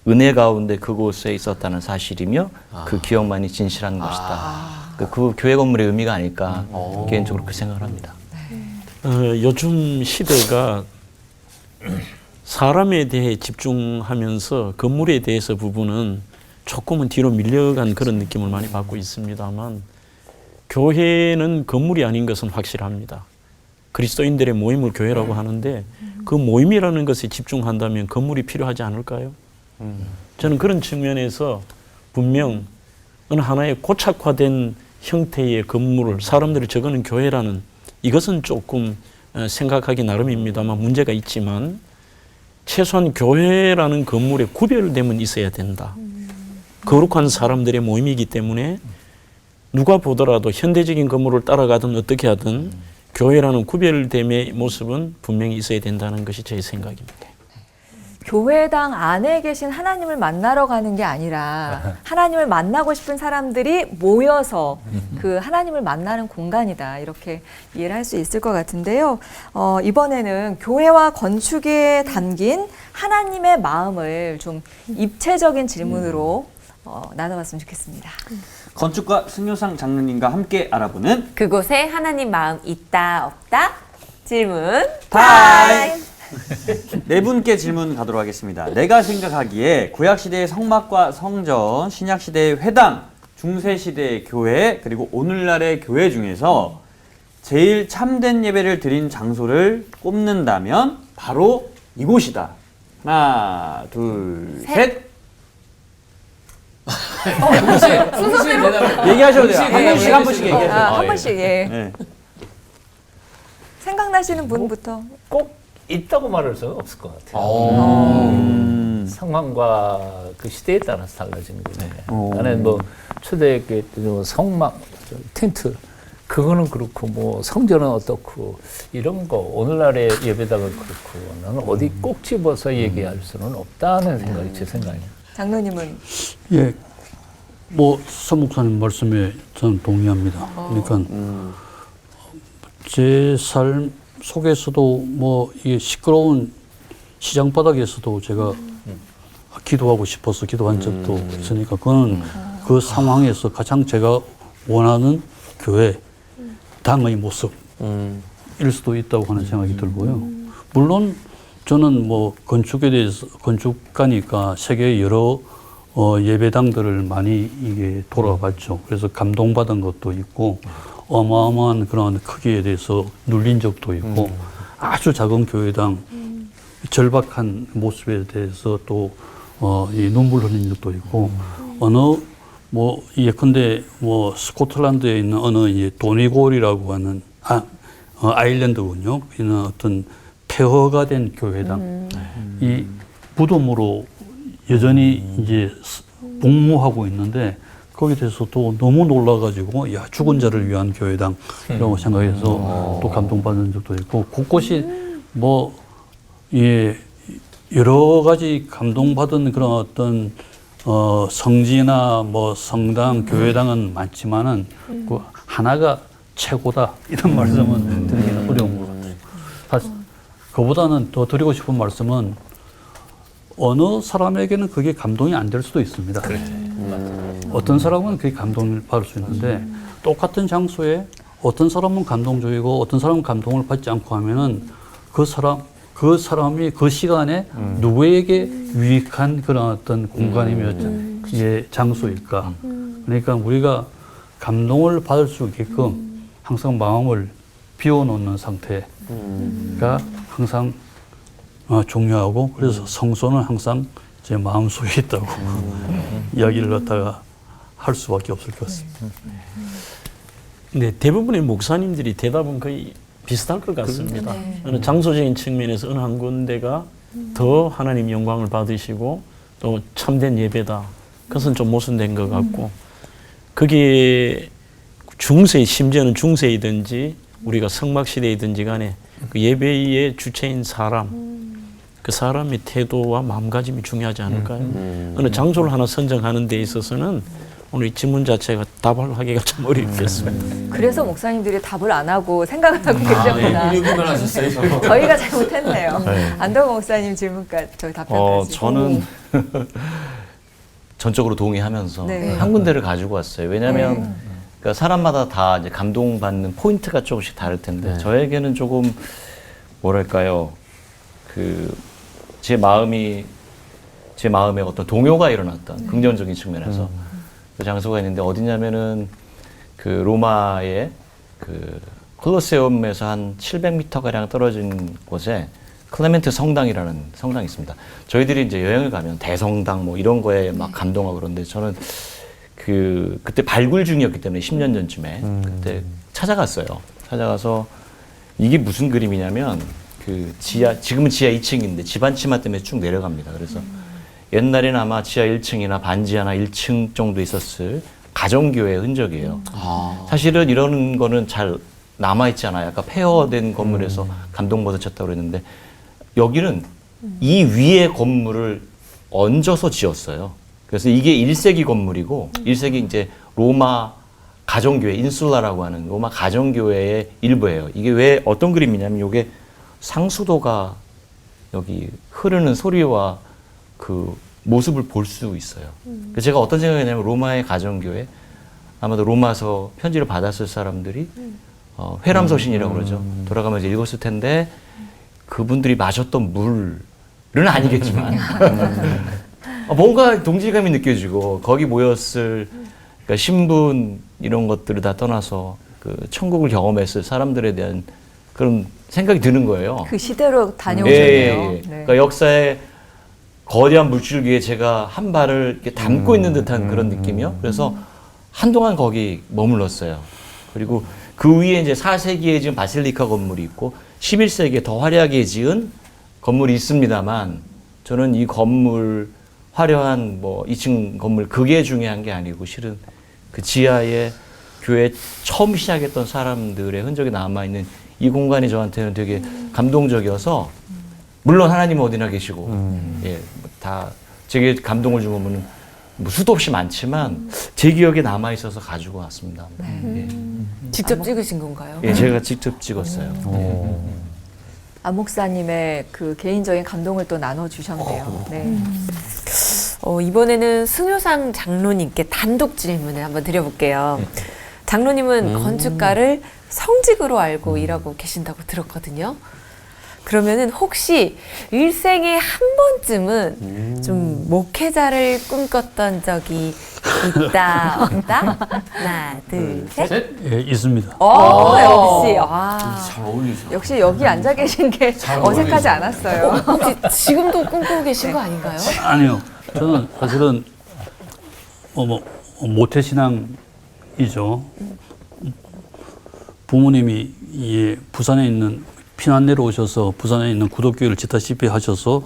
은혜 가운데 그곳에 있었다는 사실이며 그 기억만이 진실한 것이다. 그 교회 건물의 의미가 아닐까 개인적으로 그 생각을 합니다. 요즘 시대가 사람에 대해 집중하면서 건물에 대해서 부분은 조금은 뒤로 밀려간 그런 느낌을 많이 받고 있습니다만 교회는 건물이 아닌 것은 확실합니다. 그리스도인들의 모임을 교회라고 하는데 그 모임이라는 것에 집중한다면 건물이 필요하지 않을까요? 저는 그런 측면에서 분명 어느 하나의 고착화된 형태의 건물을 사람들이 적어놓은 교회라는 이것은 조금 생각하기 나름입니다만 문제가 있지만 최소한 교회라는 건물에 구별됨은 있어야 된다. 거룩한 사람들의 모임이기 때문에 누가 보더라도 현대적인 건물을 따라가든 어떻게 하든 교회라는 구별됨의 모습은 분명히 있어야 된다는 것이 제 생각입니다. 교회당 안에 계신 하나님을 만나러 가는 게 아니라 하나님을 만나고 싶은 사람들이 모여서 그 하나님을 만나는 공간이다. 이렇게 이해를 할 수 있을 것 같은데요. 이번에는 교회와 건축에 담긴 하나님의 마음을 좀 입체적인 질문으로 나눠봤으면 좋겠습니다. 건축가 승효상 장로님과 함께 알아보는 그곳에 하나님 마음 있다 없다? 질문 타임! 네 분께 질문 가도록 하겠습니다. 내가 생각하기에 구약시대의 성막과 성전, 신약시대의 회당, 중세시대의 교회, 그리고 오늘날의 교회 중에서 제일 참된 예배를 드린 장소를 꼽는다면 바로 이곳이다. 하나, 둘, 셋. 얘기하셔도 돼요. 한 번씩 얘기하세요. 한 번씩, 예. 네. 생각나시는 분부터. 꼭 있다고 말할 수는 없을 것 같아요. 상황과 그 시대에 따라서 달라지는 거죠. 나는 뭐 초대교회 때 성막, 텐트 그거는 그렇고 뭐 성전은 어떻고 이런 거 오늘날의 예배당은 그렇고 나는 어디 꼭 집어서 얘기할 수는 없다는 생각이 제 생각이에요. 장로님은? 예, 뭐 서 목사님 말씀에 저는 동의합니다. 그러니까 제 삶 속에서도 뭐 이 시끄러운 시장 바닥에서도 제가 기도하고 싶어서 기도한 적도 있으니까 그거는 그 상황에서 가장 제가 원하는 교회 당의 모습일 수도 있다고 하는 생각이 들고요. 물론 저는 뭐 건축에 대해서 건축가니까 세계 여러 예배당들을 많이 이게 돌아봤죠. 그래서 감동받은 것도 있고 어마어마한 그런 크기에 대해서 눌린 적도 있고 아주 작은 교회당 절박한 모습에 대해서 또 이 눈물 흘린 적도 있고 어느 뭐 예컨대 뭐 스코틀랜드에 있는 어느 이 도니골이라고 하는 아일랜드군요. 이는 어떤 폐허가 된 교회당 이 무덤으로 여전히 이제 복무하고 있는데 거기에 대해서도 너무 놀라가지고 야 죽은 자를 위한 교회당이라고 생각해서 또 감동받은 적도 있고 곳곳이 뭐 예 여러 가지 감동받은 그런 어떤 성지나 뭐 성당, 교회당은 많지만은 그 하나가 최고다 이런 말씀은 드리기는 어려운 것 같아요. 사실 그보다는 더 드리고 싶은 말씀은 어느 사람에게는 그게 감동이 안 될 수도 있습니다. 어떤 사람은 그게 감동을 받을 수 있는데 똑같은 장소에 어떤 사람은 감동적이고 어떤 사람은 감동을 받지 않고 하면은 그 사람이 그 시간에 누구에게 유익한 그런 어떤 공간이며 장소일까. 그러니까 우리가 감동을 받을 수 있게끔 항상 마음을 비워놓는 상태가 항상 중요하고 그래서 성소는 항상 제 마음속에 있다고 이야기를 갖다가 할 수밖에 없을 것 같습니다. 근데 대부분의 목사님들이 대답은 거의 비슷할 것 같습니다. 어느 장소적인 측면에서 어느 한 군데가 더 하나님 영광을 받으시고 또 참된 예배다. 그것은 좀 모순된 것 같고 그게 중세, 심지어는 중세이든지 우리가 성막시대이든지 간에 그 예배의 주체인 사람, 그 사람의 태도와 마음가짐이 중요하지 않을까요? 어느 장소를 하나 선정하는 데 있어서는 오늘 이 질문 자체가 답을 하기가 좀 어렵겠습니다. 그래서 목사님들이 답을 안 하고 생각을 하고 계셨구나. 이러기만 하셨어요. 저희가 잘못했네요. 안동호 목사님 질문까지 저희 답변까지. 저는 전적으로 동의하면서 네. 한 군데를 가지고 왔어요. 왜냐하면 그러니까 사람마다 다 이제 감동받는 포인트가 조금씩 다를 텐데 저에게는 조금 뭐랄까요, 제 마음에 어떤 동요가 일어났던 긍정적인 측면에서 그 장소가 있는데 어디냐면은 그 로마의 그 콜로세움에서 한 700m 가량 떨어진 곳에 클레멘트 성당이라는 성당이 있습니다. 저희들이 이제 여행을 가면 대성당 뭐 이런 거에 막 감동하고 그런데 저는 그때 발굴 중이었기 때문에 10년 전쯤에 그때 찾아갔어요. 찾아가서 이게 무슨 그림이냐면 지금은 지하 2층인데 집안치마 때문에 쭉 내려갑니다. 그래서 옛날에는 아마 지하 1층이나 반지하나 1층 정도 있었을 가정교회의 흔적이에요. 사실은 이런 거는 잘 남아있지 않아요. 약간 폐허된 건물에서 감동받으셨다고 그랬는데 여기는 이 위에 건물을 얹어서 지었어요. 그래서 이게 1세기 건물이고 1세기 이제 로마 가정교회, 인슐라라고 하는 로마 가정교회의 일부예요. 이게 왜 어떤 그림이냐면 이게 상수도가 여기 흐르는 소리와 그 모습을 볼 수 있어요. 그래서 제가 어떤 생각이냐면 로마의 가정교회, 아마도 로마서 편지를 받았을 사람들이 회람서신이라고 그러죠. 돌아가면서 읽었을 텐데 그분들이 마셨던 물은 아니겠지만 뭔가 동질감이 느껴지고 거기 모였을 그러니까 신분 이런 것들을 다 떠나서 그 천국을 경험했을 사람들에 대한 그런 생각이 드는 거예요. 그 시대로 다녀오셨네요. 네. 그러니까 역사의 거대한 물줄기에 제가 한 발을 이렇게 담고 있는 듯한 그런 느낌이요. 그래서 한동안 거기 머물렀어요. 그리고 그 위에 이제 4세기에 지은 바실리카 건물이 있고 11세기에 더 화려하게 지은 건물이 있습니다만 저는 이 건물 화려한 뭐 2층 건물 그게 중요한 게 아니고 실은 그 지하에 교회 처음 시작했던 사람들의 흔적이 남아있는 이 공간이 저한테는 되게 감동적이어서 물론 하나님은 어디나 계시고 예, 다 제게 감동을 준 거는 뭐 수도 없이 많지만 제 기억에 남아 있어서 가지고 왔습니다. 예. 직접 찍으신 건가요? 예, 제가 직접 찍었어요. 안 목사님의 그 개인적인 감동을 또 나눠주셨네요. 네. 이번에는 승효상 장로님께 단독 질문을 한번 드려볼게요. 장로님은 건축가를 성직으로 알고 일하고 계신다고 들었거든요. 그러면은 혹시 일생에 한 번쯤은 좀 목회자를 꿈꿨던 적이 있다, 없다? 하나, 둘, 셋. 예, 있습니다. 역시. 잘 어울리죠. 역시 여기 앉아 계신 게 어색하지 않았어요. 혹시 지금도 꿈꾸고 계신 거 아닌가요? 아니요. 저는 사실은 모태신앙이죠. 부모님이 부산에 있는 피난 내려오셔서 부산에 있는 구독교회를 짓다시피 하셔서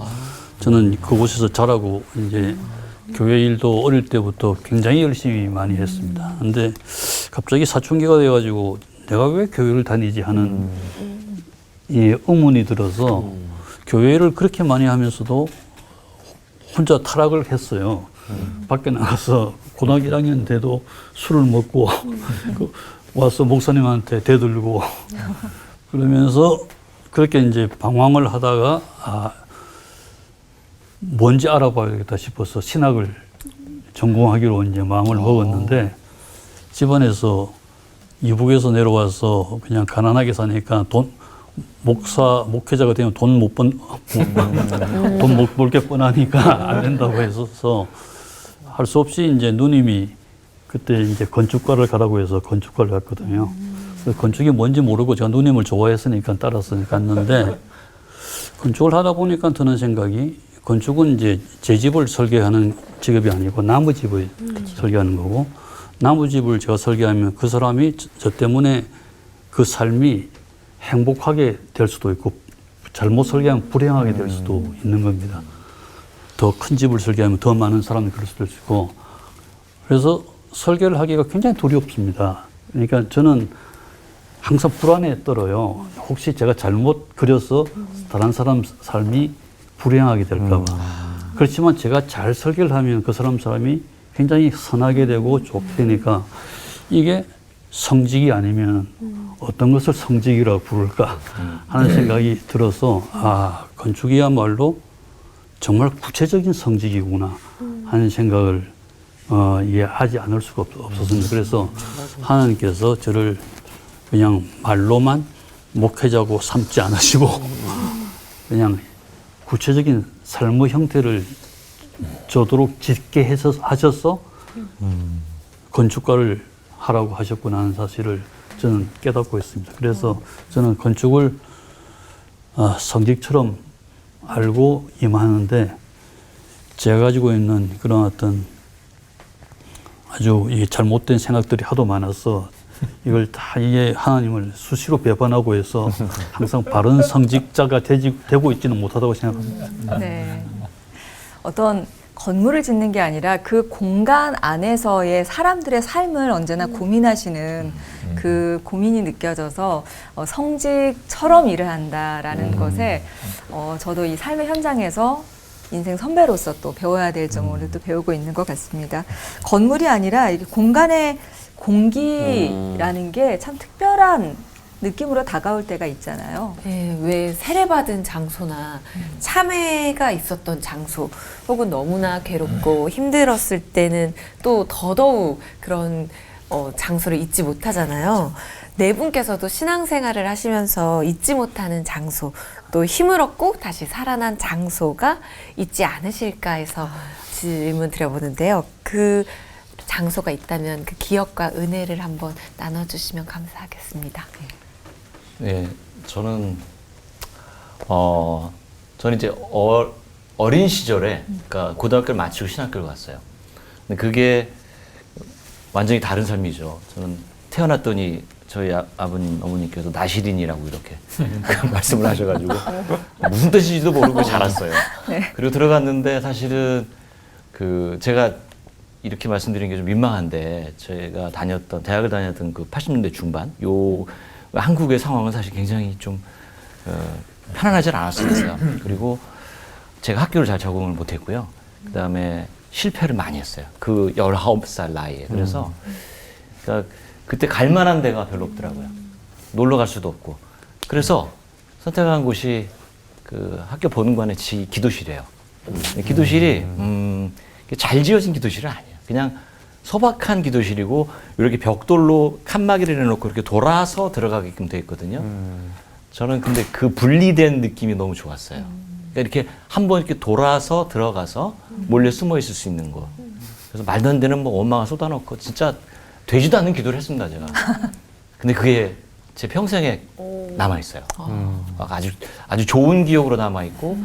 저는 그곳에서 자라고 이제 교회 일도 어릴 때부터 굉장히 열심히 많이 했습니다. 근데 갑자기 사춘기가 돼가지고 내가 왜 교회를 다니지 하는 이 의문이 들어서 교회를 그렇게 많이 하면서도 혼자 타락을 했어요. 밖에 나가서 고등학교 1학년 때도 술을 먹고 와서 목사님한테 대들고 그러면서 그렇게 이제 방황을 하다가 뭔지 알아봐야겠다 싶어서 신학을 전공하기로 이제 마음을 먹었는데 집안에서 이북에서 내려와서 그냥 가난하게 사니까 목회자가 되면 돈 못 벌 게 뻔하니까 안 된다고 했어서 할 수 없이 이제 누님이 그때 이제 건축과를 가라고 해서 건축과를 갔거든요. 그래서 건축이 뭔지 모르고 제가 누님을 좋아했으니까 따라서 갔는데 건축을 하다 보니까 드는 생각이 건축은 이제 제 집을 설계하는 직업이 아니고 나무 집을 설계하는 거고 나무 집을 제가 설계하면 그 사람이 저 때문에 그 삶이 행복하게 될 수도 있고 잘못 설계하면 불행하게 될 수도 있는 겁니다. 더 큰 집을 설계하면 더 많은 사람이 그럴 수도 있고 그래서 설계를 하기가 굉장히 두렵습니다. 그러니까 저는 항상 불안에 떨어요. 혹시 제가 잘못 그려서 다른 사람 삶이 불행하게 될까 봐. 그렇지만 제가 잘 설계를 하면 그 사람이 굉장히 선하게 되고 좋게 되니까 이게 성직이 아니면 어떤 것을 성직이라고 부를까 하는 생각이 들어서 건축이야말로 정말 구체적인 성직이구나 하는 생각을 이해하지 않을 수가 없었습니다. 그래서 하나님께서 저를 그냥 말로만 목회자고 삼지 않으시고 그냥 구체적인 삶의 형태를 저도록 짓게 하셔서 건축가를 하라고 하셨구나 하는 사실을 저는 깨닫고 있습니다. 그래서 저는 건축을 성직처럼 알고 임하는데 제가 가지고 있는 그런 어떤 아주 잘못된 생각들이 하도 많아서 이걸 다 이게 하나님을 수시로 배반하고 해서 항상 바른 성직자가 되고 있지는 못하다고 생각합니다. 네. 어떤 건물을 짓는 게 아니라 그 공간 안에서의 사람들의 삶을 언제나 고민하시는 그 고민이 느껴져서 성직처럼 일을 한다라는 것에 저도 이 삶의 현장에서 인생 선배로서 또 배워야 될 점을 또 배우고 있는 것 같습니다. 건물이 아니라 이게 공간의 공기라는 게 참 특별한 느낌으로 다가올 때가 있잖아요. 네, 왜 세례받은 장소나 참회가 있었던 장소 혹은 너무나 괴롭고 힘들었을 때는 또 더더욱 그런 장소를 잊지 못하잖아요. 네 분께서도 신앙생활을 하시면서 잊지 못하는 장소, 또 힘을 얻고 다시 살아난 장소가 있지 않으실까 해서 질문 드려보는데요. 그 장소가 있다면 그 기억과 은혜를 한번 나눠주시면 감사하겠습니다. 네, 저는 이제 어린 시절에, 그러니까 고등학교를 마치고 신학교를 갔어요. 근데 그게 완전히 다른 삶이죠. 저는 태어났더니 저희 아버님, 어머니께서 나시린이라고 이렇게 말씀을 하셔가지고 무슨 뜻인지도 모르고 자랐어요. 네. 그리고 들어갔는데 사실은 제가 이렇게 말씀드리는 게 좀 민망한데 제가 대학을 다녔던 그 80년대 중반 한국의 상황은 사실 굉장히 좀 편안하지 않았습니다. 그리고 제가 학교를 잘 적응을 못했고요. 그 다음에 실패를 많이 했어요. 그 19살 나이에. 그래서 그러니까 그때 갈 만한 데가 별로 없더라고요. 놀러 갈 수도 없고. 그래서 선택한 곳이 그 학교 본관의 기도실이에요. 기도실이 잘 지어진 기도실은 아니에요. 그냥 소박한 기도실이고 이렇게 벽돌로 칸막이를 해놓고 이렇게 돌아서 들어가게끔 돼 있거든요. 저는 근데 그 분리된 느낌이 너무 좋았어요. 그러니까 이렇게 한번 이렇게 돌아서 들어가서 몰래 숨어 있을 수 있는 거. 그래서 말도 안 되는 원망을 쏟아놓고 진짜 되지도 않는 기도를 했습니다, 제가. 근데 그게 제 평생에 남아있어요. 아주 좋은 기억으로 남아있고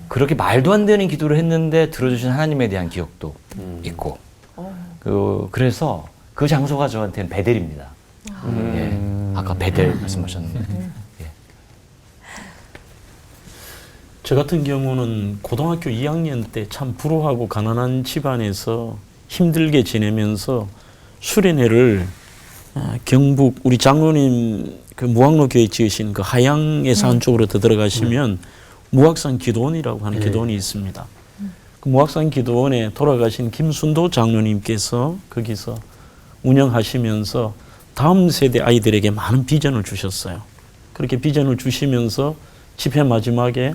그렇게 말도 안 되는 기도를 했는데 들어주신 하나님에 대한 기억도 있고 그래서 그 장소가 저한테는 베델입니다. 예, 아까 베델 말씀하셨는데 예. 저 같은 경우는 고등학교 2학년 때 참 불우하고 가난한 집안에서 힘들게 지내면서 수련회를 경북 우리 장로님 그 무학로 교회 지으신 그 하양에서 한쪽으로 더 들어가시면 무악산 기도원이라고 하는 기도원이 있습니다. 그 무악산 기도원에 돌아가신 김순도 장로님께서 거기서 운영하시면서 다음 세대 아이들에게 많은 비전을 주셨어요. 그렇게 비전을 주시면서 집회 마지막에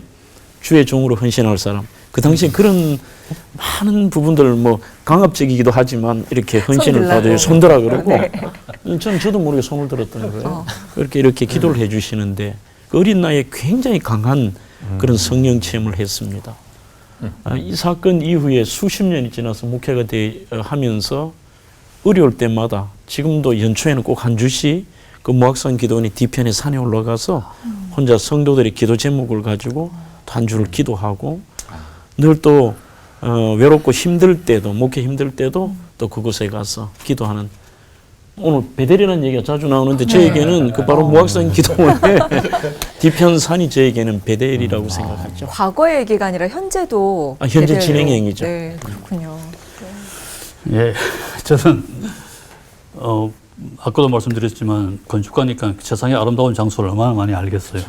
주의 종으로 헌신할 사람. 그 당시에 그런 많은 부분들 뭐 강압적이기도 하지만 이렇게 헌신을 받아요. 손들라 그러고 저도 모르게 손을 들었던 거예요. 이렇게 기도를 해주시는데 그 어린 나이에 굉장히 강한 그런 성령 체험을 했습니다. 이 사건 이후에 수십 년이 지나서 목회가 하면서 어려울 때마다 지금도 연초에는 꼭 한 주씩 그 무악산 기도원이 뒤편에 산에 올라가서 혼자 성도들의 기도 제목을 가지고 한 주를 기도하고 늘 또 외롭고 힘들 때도 목회 힘들 때도 또 그곳에 가서 기도하는 오늘 베델이라는 얘기가 자주 나오는데 저에게는 그 바로 무악산 기도원의 뒤편 산이 저에게는 베델이라고 생각하죠. 과거의 얘기가 아니라 현재도 현재 제대로. 진행형이죠. 네, 그렇군요. 예, 저는 아까도 말씀드렸지만 건축가니까 세상의 아름다운 장소를 얼마나 많이 알겠어요.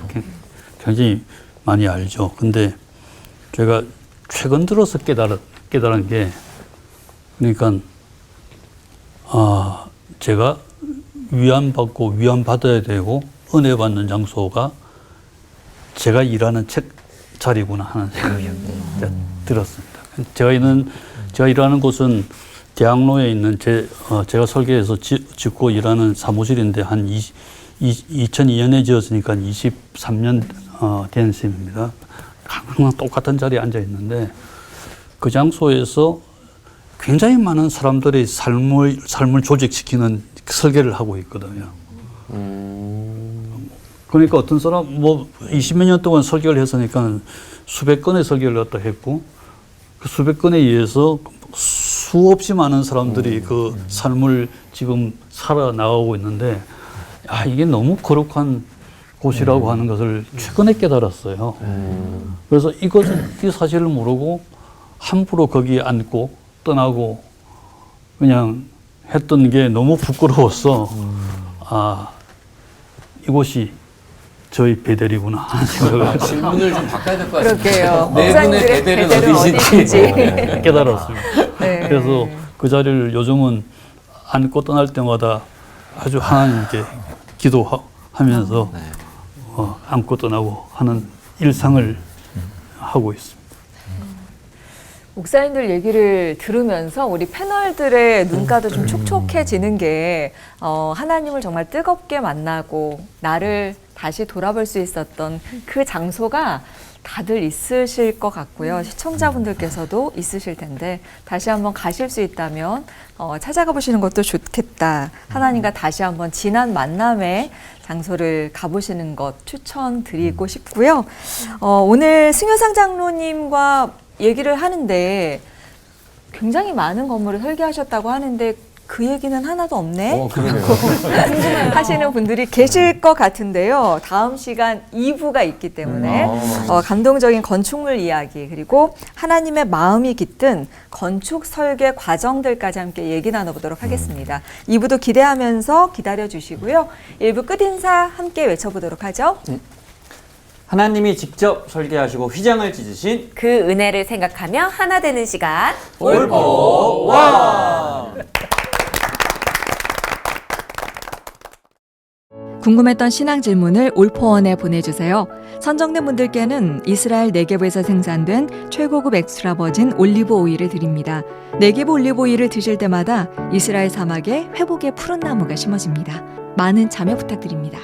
굉장히 많이 알죠. 근데 제가 최근 들어서 깨달은 게 그러니까 제가 위안받고 위안받아야 되고 은혜 받는 장소가 제가 일하는 책 자리구나 하는 생각이 들었습니다. 제가 일하는 곳은 대학로에 있는 제가 설계해서 짓고 일하는 사무실인데 한 2002년에 지었으니까 23년 된 셈입니다. 항상 똑같은 자리에 앉아 있는데 그 장소에서 굉장히 많은 사람들의 삶을 조직시키는 설계를 하고 있거든요. 그러니까 어떤 사람 뭐 20몇 년 동안 설계를 했으니까 수백 건의 설계를 갖다 했고 그 수백 건에 의해서 수없이 많은 사람들이 그 삶을 지금 살아나가고 있는데 이게 너무 거룩한 곳이라고 하는 것을 최근에 깨달았어요. 그래서 이 사실을 모르고 함부로 거기에 앉고 떠나고 그냥 했던 게 너무 부끄러워서 이곳이 저희 베델이구나 하는 생각을 질문을 좀 바꿔야 될 것 같습니다. 그러게요. 네 분의 목사님들의 베델은 베델은 어디신지. 깨달았습니다. 네. 그래서 그 자리를 요즘은 앉고 떠날 때마다 아주 하나님께 기도하면서 앉고 떠나고 하는 일상을 하고 있습니다. 목사님들 얘기를 들으면서 우리 패널들의 눈가도 좀 촉촉해지는 게 하나님을 정말 뜨겁게 만나고 나를 다시 돌아볼 수 있었던 그 장소가 다들 있으실 것 같고요. 시청자분들께서도 있으실 텐데 다시 한번 가실 수 있다면 찾아가 보시는 것도 좋겠다. 하나님과 다시 한번 진한 만남의 장소를 가보시는 것 추천드리고 싶고요. 오늘 승효상 장로님과 얘기를 하는데 굉장히 많은 건물을 설계하셨다고 하는데 그 얘기는 하나도 없네? 그러네요. 하시는 분들이 계실 것 같은데요. 다음 시간 2부가 있기 때문에 감동적인 건축물 이야기 그리고 하나님의 마음이 깃든 건축 설계 과정들까지 함께 얘기 나눠보도록 하겠습니다. 2부도 기대하면서 기다려주시고요. 1부 끝인사 함께 외쳐보도록 하죠. 하나님이 직접 설계하시고 휘장을 찢으신 그 은혜를 생각하며 하나 되는 시간 올포 와! 궁금했던 신앙 질문을 올포원에 보내주세요. 선정된 분들께는 이스라엘 네게브에서 생산된 최고급 엑스트라 버진 올리브 오일을 드립니다. 네게브 올리브 오일을 드실 때마다 이스라엘 사막에 회복의 푸른 나무가 심어집니다. 많은 참여 부탁드립니다.